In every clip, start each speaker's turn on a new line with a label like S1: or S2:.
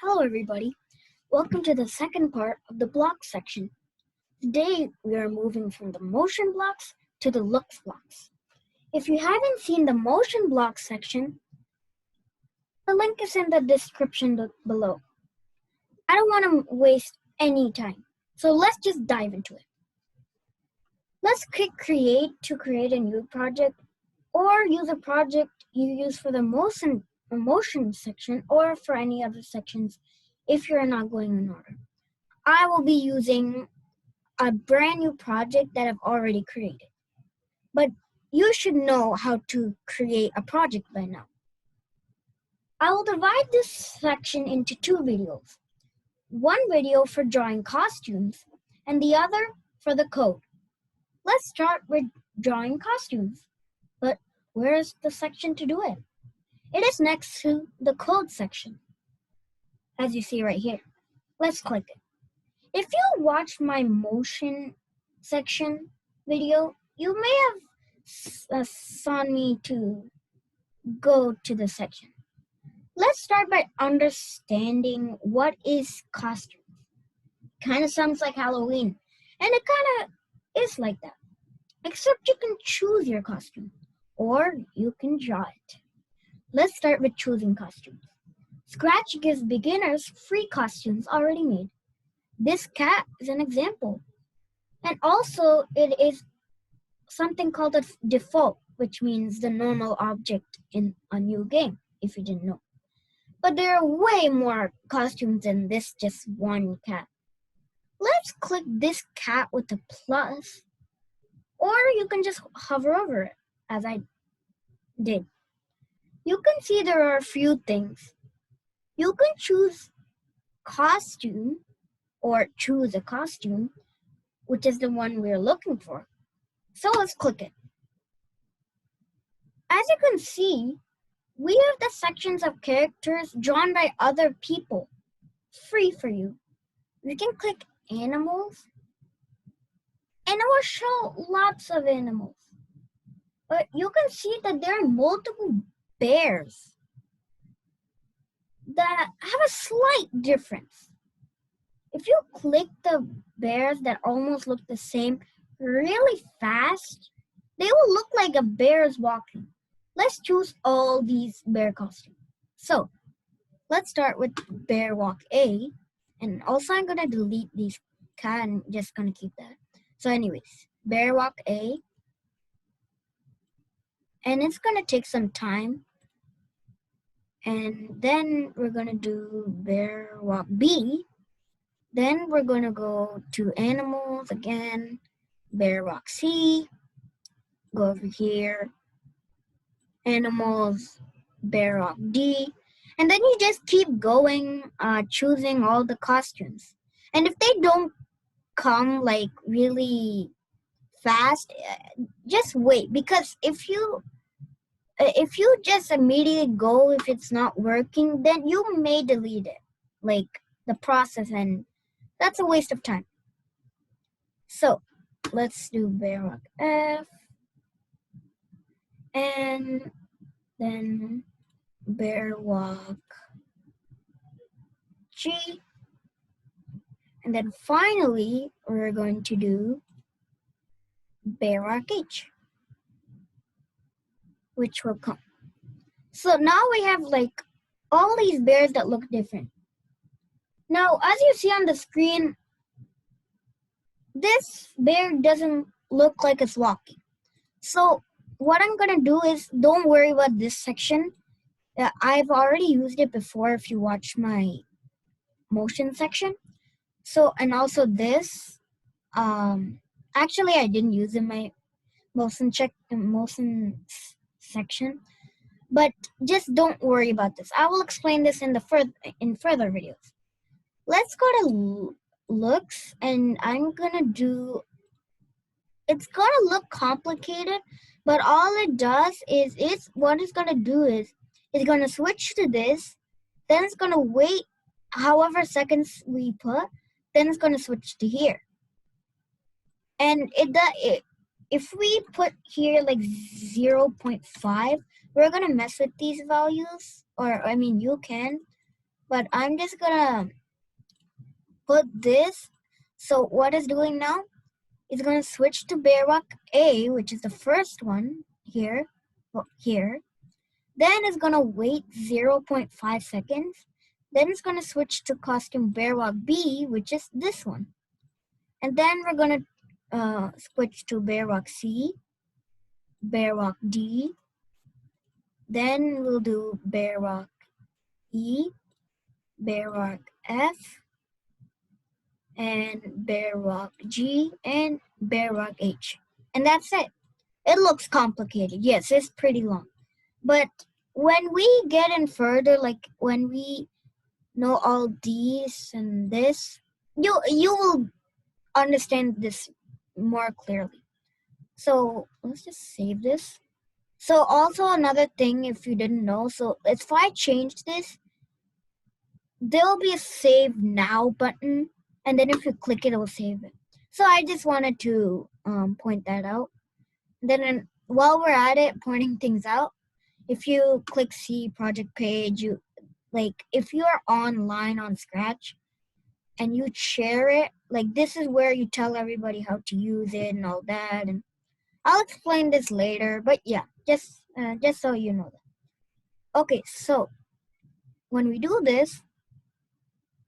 S1: Hello everybody, welcome to the second part of the blocks section. Today we are moving from the motion blocks to the looks blocks. If you haven't seen the motion blocks section, the link is in the description below. I don't want to waste any time, so let's just dive into it. Let's click create to create a new project, or use a project you use for the motion section or for any other sections if you're not going in order. I will be using a brand new project that I've already created. But you should know how to create a project by now. I will divide this section into two videos. One video for drawing costumes and the other for the code. Let's start with drawing costumes. But where's the section to do it? It is next to the code section, as you see right here. Let's click it. If you watch my motion section video, you may have saw me to go to the section. Let's start by understanding what is costume. Kind of sounds like Halloween, and it kind of is like that. Except you can choose your costume, or you can draw it. Let's start with choosing costumes. Scratch gives beginners free costumes already made. This cat is an example. And also, it is something called a default, which means the normal object in a new game, if you didn't know. But there are way more costumes than this just one cat. Let's click this cat with the plus, or you can just hover over it, as I did. You can see there are a few things. You can choose costume, or choose a costume, which is the one we're looking for. So let's click it. As you can see, we have the sections of characters drawn by other people, free for you. You can click animals, and it will show lots of animals. But you can see that there are multiple bears that have a slight difference. If you click the bears that almost look the same really fast, they will look like a bear is walking. Let's choose all these bear costumes. So, let's start with Bear Walk A. And also I'm gonna delete these cat and just gonna keep that. So anyways, Bear Walk A. And it's gonna take some time. And then we're gonna do Bear Walk B. Then we're gonna go to animals again. Bear Walk C. Go over here. Animals, Bear Walk D. And then you just keep going, choosing all the costumes. And if they don't come like really fast, just wait, because if you just immediately go, if it's not working, then you may delete it, like the process, and that's a waste of time. So let's do Bear Walk F, and then Bear Walk G. And then finally, we're going to do Bear Walk H, which will come. So now we have like all these bears that look different. Now, as you see on the screen, this bear doesn't look like it's walking. So what I'm gonna do is, don't worry about this section. I've already used it before if you watch my motion section. So, and also this, actually I didn't use in my motion section, but just don't worry about this. I will explain this in further videos. Let's go to looks, and I'm gonna do, it's gonna look complicated, but all it does is, what it's gonna do is, it's gonna switch to this, then it's gonna wait however seconds we put, then it's gonna switch to here. And if we put here like 0.5, we're gonna mess with these values, or I mean you can, but I'm just gonna put this. So what it's doing now is gonna switch to Bedrock A, which is the first one here, here. Then it's gonna wait 0.5 seconds. Then it's gonna switch to costume Bedrock B, which is this one. And then we're gonna switch to Bedrock C, Bedrock D. Then we'll do Bedrock E, Bedrock F, and Bedrock G, and Bedrock H. And that's it. It looks complicated. Yes, it's pretty long. But when we get in further, like when we know all these and this, you will understand this more clearly. So let's just save this. So also another thing, if you didn't know, so if I change this, there will be a save now button, and then if you click it, it will save it. So I just wanted to point that out. Then while we're at it, pointing things out, if you click see project page, you like if you're online on Scratch and you share it, like this is where you tell everybody how to use it and all that. And I'll explain this later, but yeah, just so you know that. Okay, so when we do this,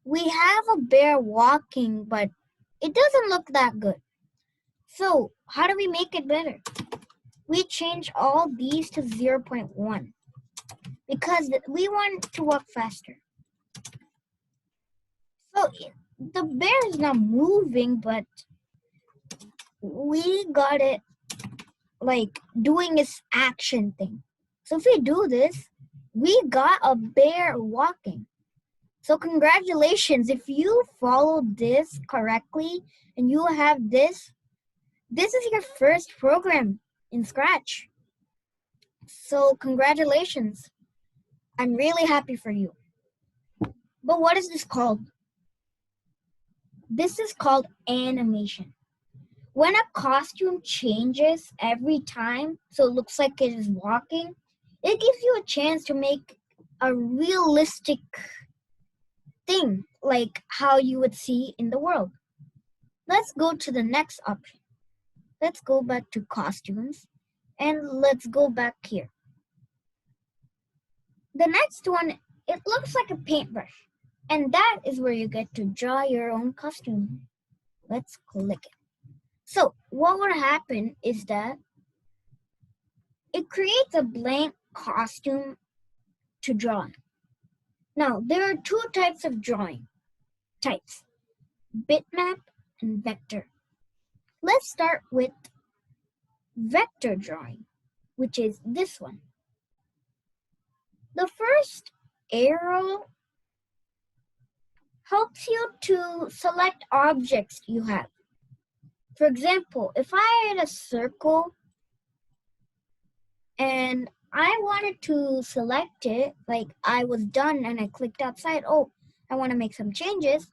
S1: we have a bear walking, but it doesn't look that good. So how do we make it better? We change all these to 0.1 because we want to walk faster. So the bear is not moving, but we got it like doing its action thing. So if we do this, we got a bear walking. So congratulations, if you followed this correctly and you have this is your first program in Scratch. So congratulations. I'm really happy for you. But what is this called? This is called animation. When a costume changes every time, so it looks like it is walking, it gives you a chance to make a realistic thing, like how you would see in the world. Let's go to the next option. Let's go back to costumes, and let's go back here. The next one, it looks like a paintbrush, and that is where you get to draw your own costume. Let's click it. So what would happen is that it creates a blank costume to draw. Now, there are two types of drawing types, bitmap and vector. Let's start with vector drawing, which is this one. The first arrow helps you to select objects you have. For example, if I had a circle and I wanted to select it, like I was done and I clicked outside, oh, I want to make some changes,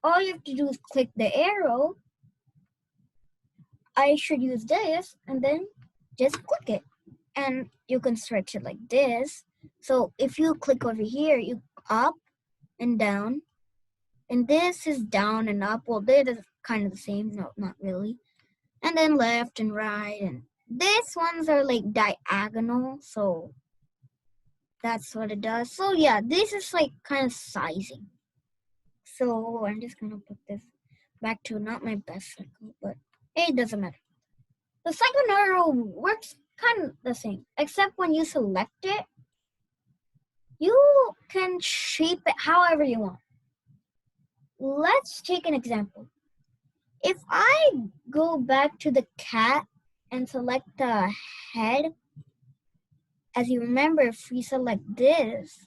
S1: all you have to do is click the arrow. I should use this and then just click it. And you can stretch it like this. So if you click over here, you up and down. And this is down and up. Well, that is kind of the same. No, not really. And then left and right. And these ones are like diagonal. So that's what it does. So yeah, this is like kind of sizing. So I'm just going to put this back to not my best circle, but it doesn't matter. The second arrow works kind of the same, except when you select it, you can shape it however you want. Let's take an example. If I go back to the cat and select the head, as you remember, if we select this,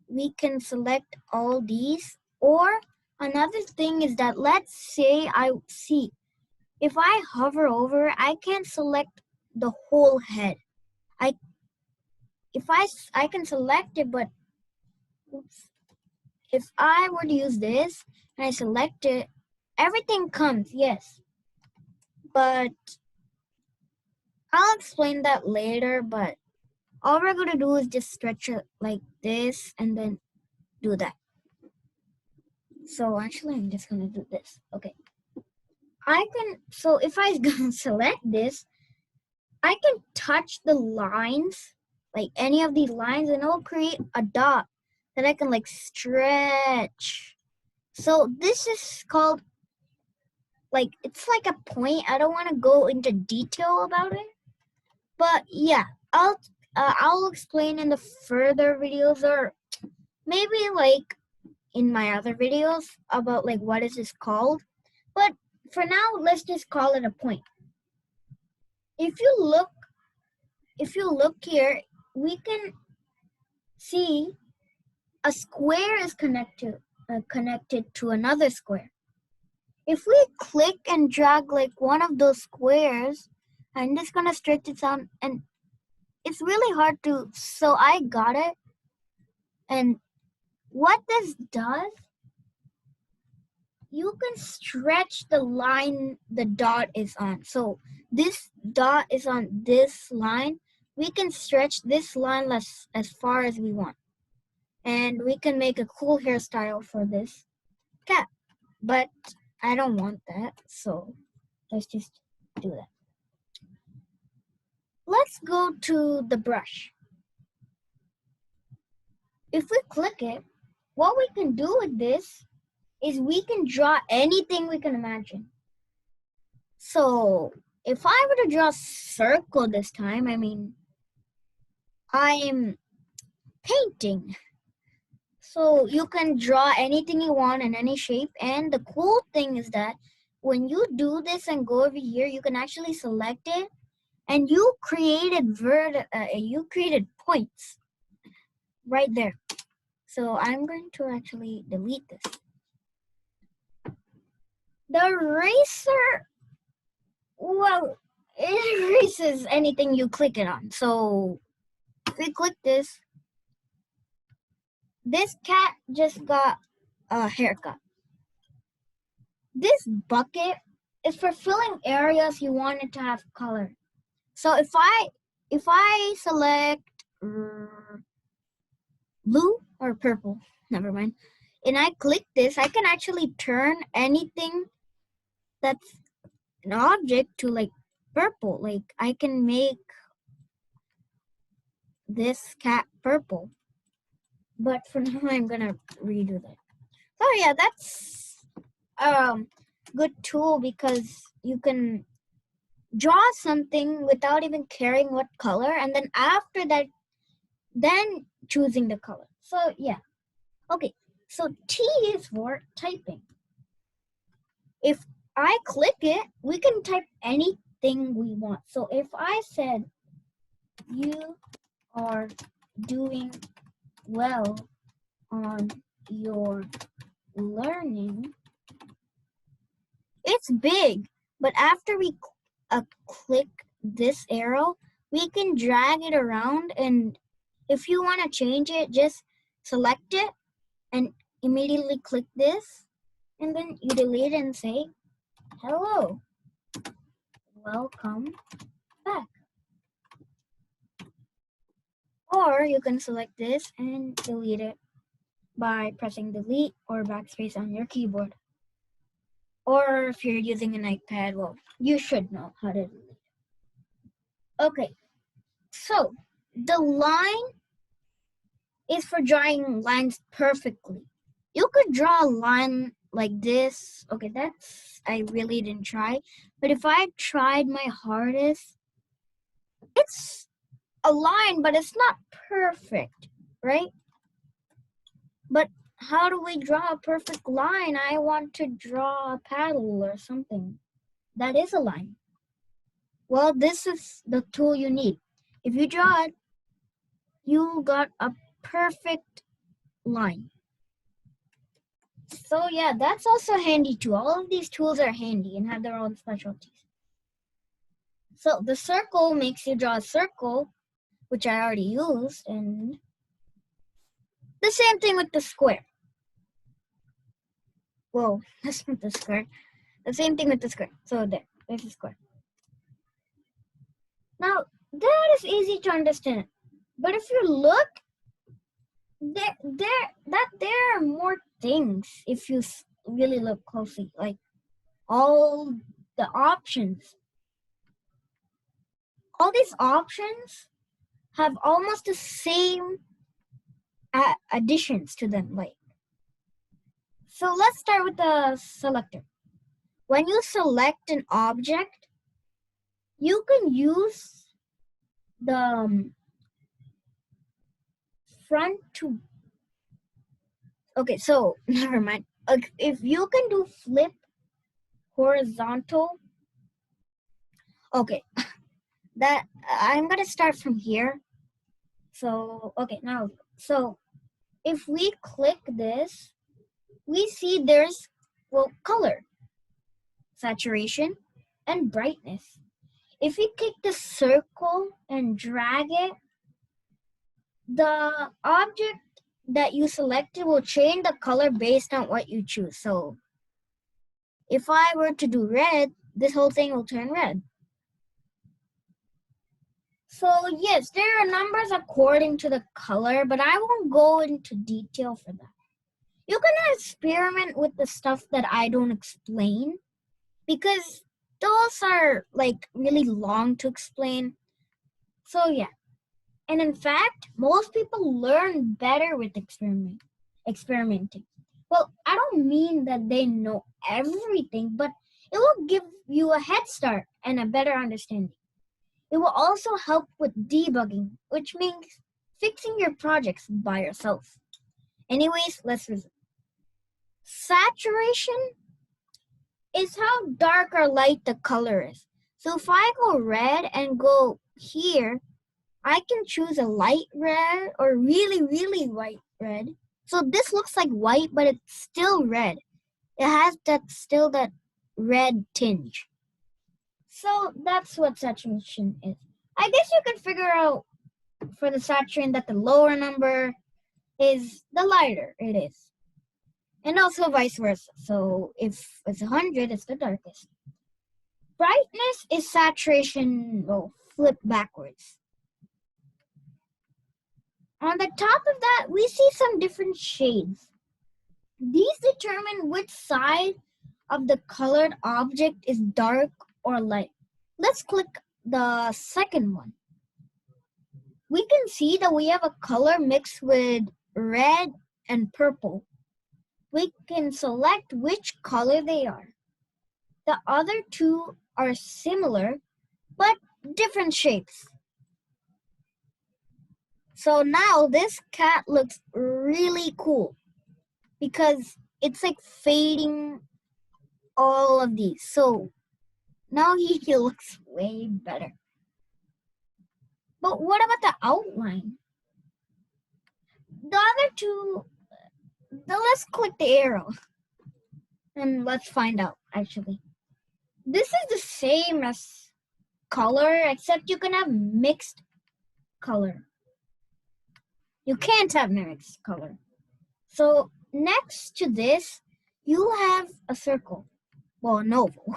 S1: we can select all these. Or another thing is that let's say if I hover over, I can select the whole head. I can select it, but oops, if I were to use this and I select it, everything comes, yes. But I'll explain that later, but all we're going to do is just stretch it like this and then do that. So actually, I'm just gonna do this. Okay. So if I select this, I can touch the lines, like any of these lines, and it'll create a dot that I can like stretch. So this is called, like, it's like a point. I don't want to go into detail about it, but yeah, I'll explain in the further videos, or maybe like in my other videos about like what is this called. But for now, let's just call it a point. If you look here, we can see a square is connected to another square. If we click and drag like one of those squares, I'm just gonna stretch it out, and it's really hard to. So I got it, and what this does, you can stretch the line the dot is on. So this dot is on this line. We can stretch this line as far as we want. And we can make a cool hairstyle for this cat. But I don't want that, so let's just do that. Let's go to the brush. If we click it, what we can do with this is we can draw anything we can imagine. So if I were to draw a circle this time, I mean, I'm painting. So you can draw anything you want in any shape. And the cool thing is that when you do this and go over here, you can actually select it, and you created points right there. So I'm going to actually delete this. The eraser, well, it erases anything you click it on. So if we click this cat just got a haircut. This bucket is for filling areas you want it to have color. So if I select blue or purple, never mind, and I click this, I can actually turn anything that's an object to like purple. Like I can make this cat purple. But for now, I'm gonna redo that. Oh yeah, that's good tool because you can draw something without even caring what color, and then after that, then choosing the color. So yeah. Okay, so T is for typing. If I click it, we can type anything we want. So if I said, you are doing well on your learning, it's big, but after we click this arrow, we can drag it around, and if you want to change it, just select it and immediately click this, and then you delete it and say, hello, welcome back. Or you can select this and delete it by pressing delete or backspace on your keyboard. Or if you're using an iPad, well, you should know how to delete it. Okay, so the line is for drawing lines perfectly. You could draw a line like this. Okay, I really didn't try. But if I tried my hardest, it's a line, but it's not perfect, right? But how do we draw a perfect line? I want to draw a paddle or something. That is a line. Well, this is the tool you need. If you draw it, you got a perfect line. So yeah, that's also handy too. All of these tools are handy and have their own specialties. So the circle makes you draw a circle, which I already used, and the same thing with the square. Whoa, that's not the square. The same thing with the square. So there's the square. Now, that is easy to understand. But if you look, there are more things if you really look closely, like all the options. All these options have almost the same additions to them. Like, so let's start with the selector. When you select an object, you can use the front to. Okay, so never mind. If you can do flip horizontal. Okay, that I'm gonna start from here. So okay, now so if we click this, we see there's color, saturation, and brightness. If we click the circle and drag it, the object that you selected will change the color based on what you choose. So if I were to do red, this whole thing will turn red. So yes, there are numbers according to the color, but I won't go into detail for that. You can experiment with the stuff that I don't explain, because those are like really long to explain. So yeah. And in fact, most people learn better with experimenting. Well, I don't mean that they know everything, but it will give you a head start and a better understanding. It will also help with debugging, which means fixing your projects by yourself. Anyways, let's resume. Saturation is how dark or light the color is. So if I go red and go here, I can choose a light red or really, really white red. So this looks like white, but it's still red. It has that red tinge. So that's what saturation is. I guess you can figure out for the saturation that the lower number is the lighter it is. And also vice versa. So if it's 100, it's the darkest. Brightness is saturation, flip backwards. On the top of that, we see some different shades. These determine which side of the colored object is dark or light. Let's click the second one. We can see that we have a color mixed with red and purple. We can select which color they are. The other two are similar, but different shapes. So now this cat looks really cool because it's like fading all of these. So now he looks way better. But what about the outline? The other two, let's click the arrow and let's find out actually. This is the same as color, except you can have mixed color. You can't have mixed color. So next to this, you have a circle. Well, an oval.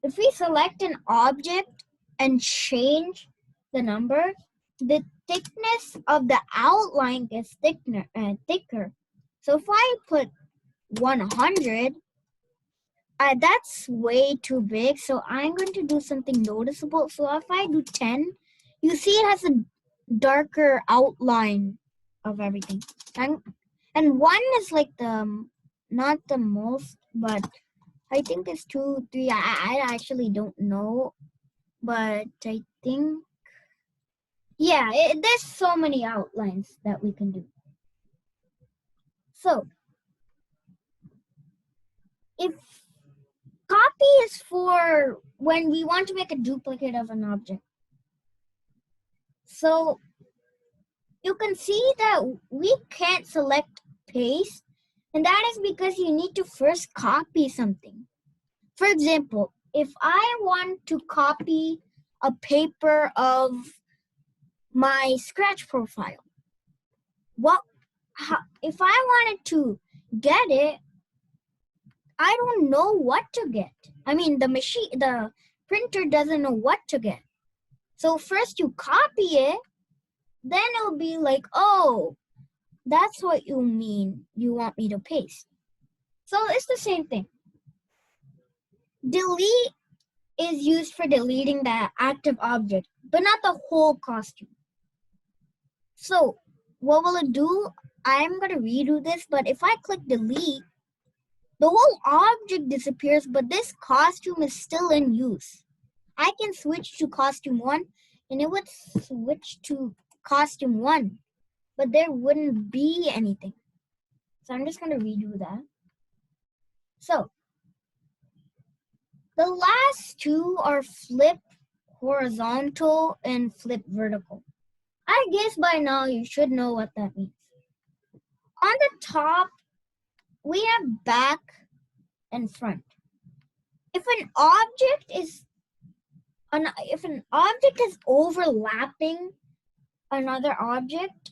S1: If we select an object and change the number, the thickness of the outline gets thicker. So if I put 100, that's way too big. So I'm going to do something noticeable. So if I do 10, you see it has a darker outline of everything. And 1 is like not the most, but I think it's 2, 3. I actually don't know, but I think, yeah, there's so many outlines that we can do. So if copy is for when we want to make a duplicate of an object. So you can see that we can't select paste, and that is because you need to first copy something. For example, if I want to copy a paper of my Scratch profile, if I wanted to get it, I don't know what to get. I mean, the printer doesn't know what to get. So first you copy it, then it'll be like, oh, That's what you mean you want me to paste. So it's the same thing. Delete is used for deleting the active object, but not the whole costume. So what will it do? I'm going to redo this, but if I click delete, the whole object disappears, but this costume is still in use. I can switch to costume 1 and it would switch to costume 1, but there wouldn't be anything. So I'm just going to redo that. So the last two are flip horizontal and flip vertical. I guess by now you should know what that means. On the top, we have back and front. If an object is overlapping another object,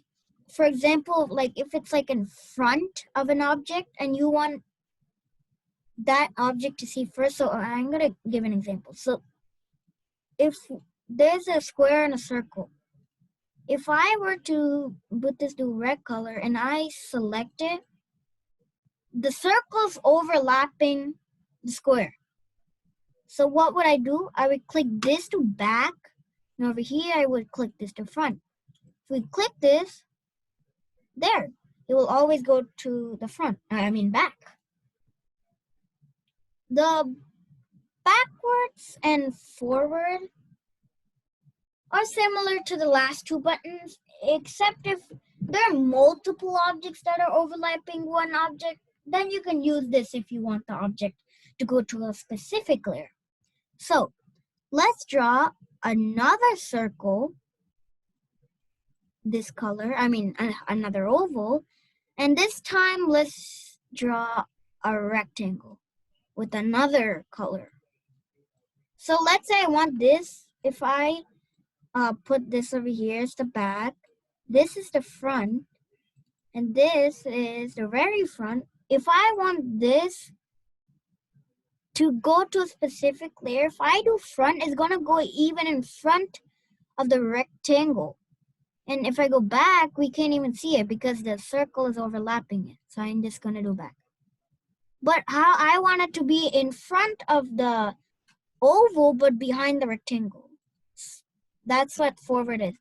S1: for example, like if it's like in front of an object and you want that object to see first, so I'm gonna give an example. So if there's a square and a circle, if I were to put this to red color and I select it, the circle's overlapping the square. So what would I do? I would click this to back, and over here I would click this to front. If we click this, there, it will always go to the front, back. The backwards and forward are similar to the last two buttons, except if there are multiple objects that are overlapping one object, then you can use this if you want the object to go to a specific layer. So let's draw another circle, this color, another oval, and this time let's draw a rectangle with another color. So let's say I want this. If I put this over here as the back, this is the front, and this is the very front. If I want this to go to a specific layer, if I do front, it's gonna go even in front of the rectangle. And if I go back, we can't even see it because the circle is overlapping it. So I'm just gonna do back. But how I want it to be in front of the oval, but behind the rectangle. That's what forward is.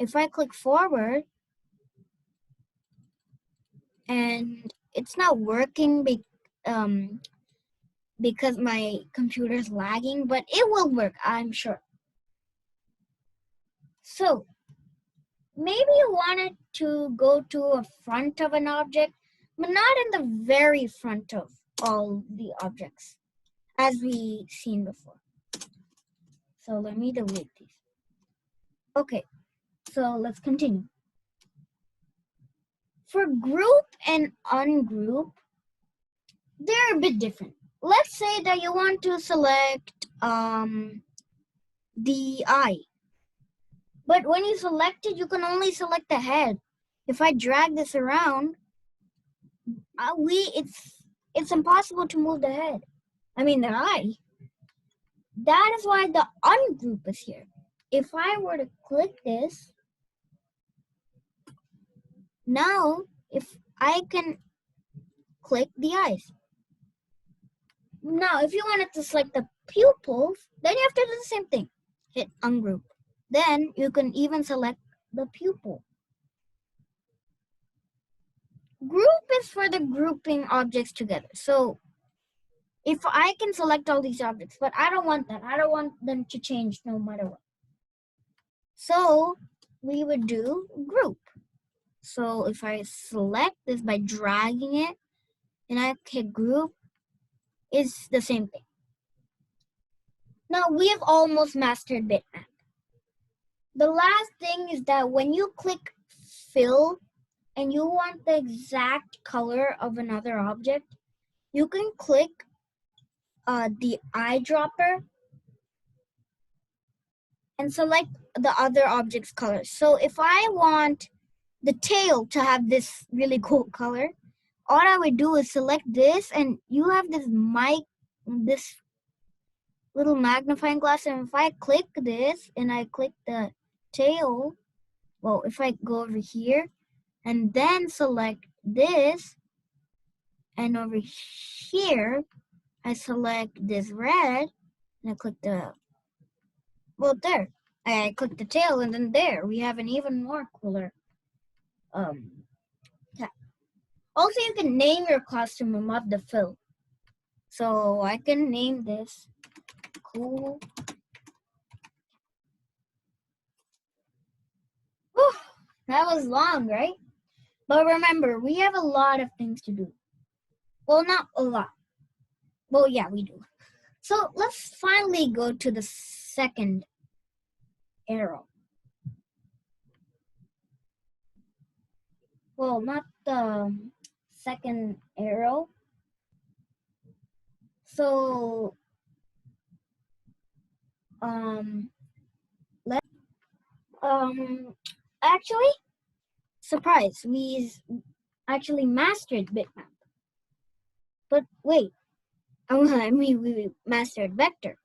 S1: If I click forward, and it's not working because my computer is lagging, but it will work, I'm sure. So maybe you want it to go to a front of an object, but not in the very front of all the objects, as we seen before. So let me delete these. Okay, so let's continue. For group and ungroup, they're a bit different. Let's say that you want to select the eye. But when you select it, you can only select the head. If I drag this around, it's impossible to move the head. The eye. That is why the ungroup is here. If I were to click this, now if I can click the eyes. Now, if you wanted to select the pupils, then you have to do the same thing. Hit ungroup. Then you can even select the pupil. Group is for the grouping objects together. So if I can select all these objects, but I don't want that. I don't want them to change no matter what. So we would do group. So if I select this by dragging it and I hit group, it's the same thing. Now we have almost mastered bitmap. The last thing is that when you click fill and you want the exact color of another object, you can click the eyedropper and select the other object's color. So if I want the tail to have this really cool color, all I would do is select this, and you have this little magnifying glass, and if I click this and I click the tail, well, if I go over here and then select this, and over here I select this red, and I click the, well, there. I click the tail, and then there we have an even more cooler cat. Also, you can name your costume above the fill. So I can name this Cool. Whew, that was long, right? But remember, we have a lot of things to do. Well, not a lot. Well, yeah, we do. So let's finally go to the second arrow. Well, not the second arrow. So, let actually, surprise, we actually mastered bitmap. But wait, I mean, we mastered vector.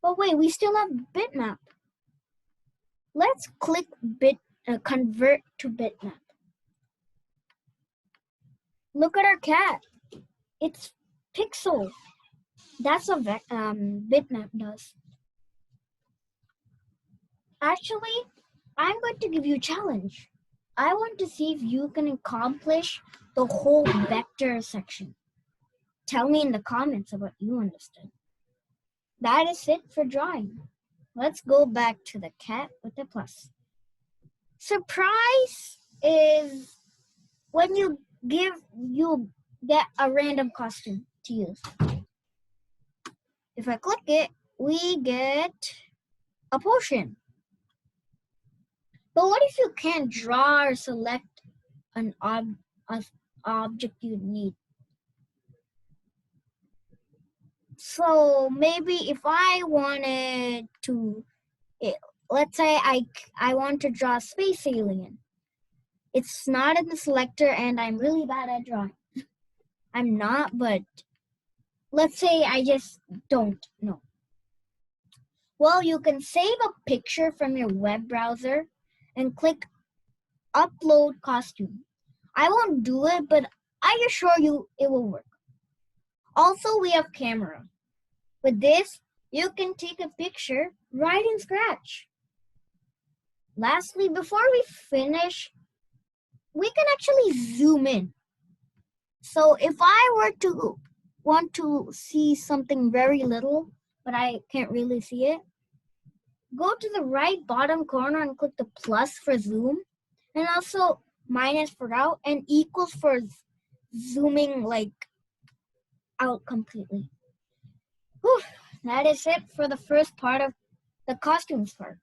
S1: But wait, we still have bitmap. Let's click convert to bitmap. Look at our cat. It's pixel. That's what bitmap does. Actually, I'm going to give you a challenge. I want to see if you can accomplish the whole vector section. Tell me in the comments of what you understood. That is it for drawing. Let's go back to the cat with the plus. Surprise is when you get a random costume to use. If I click it, we get a potion. But what if you can't draw or select an object you need? So maybe if I wanted to, let's say I want to draw a space alien. It's not in the selector and I'm really bad at drawing. I'm not, but let's say I just don't know. Well, you can save a picture from your web browser and click upload costume. I won't do it, but I assure you it will work. Also, we have camera. With this, you can take a picture right in Scratch. Lastly, before we finish, we can actually zoom in. So if I were to want to see something very little, but I can't really see it, go to the right bottom corner and click the plus for zoom, and also minus for out, and equals for zooming like out completely. Whew, that is it for the first part of the costumes part.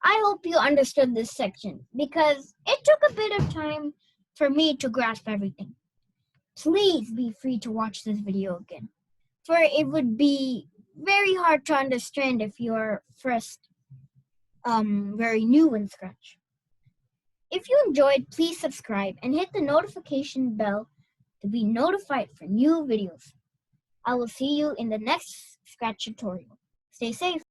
S1: I hope you understood this section because it took a bit of time for me to grasp everything. Please be free to watch this video again, for it would be very hard to understand if you're first very new in Scratch. If you enjoyed, please subscribe and hit the notification bell to be notified for new videos. I will see you in the next Scratch tutorial. Stay safe.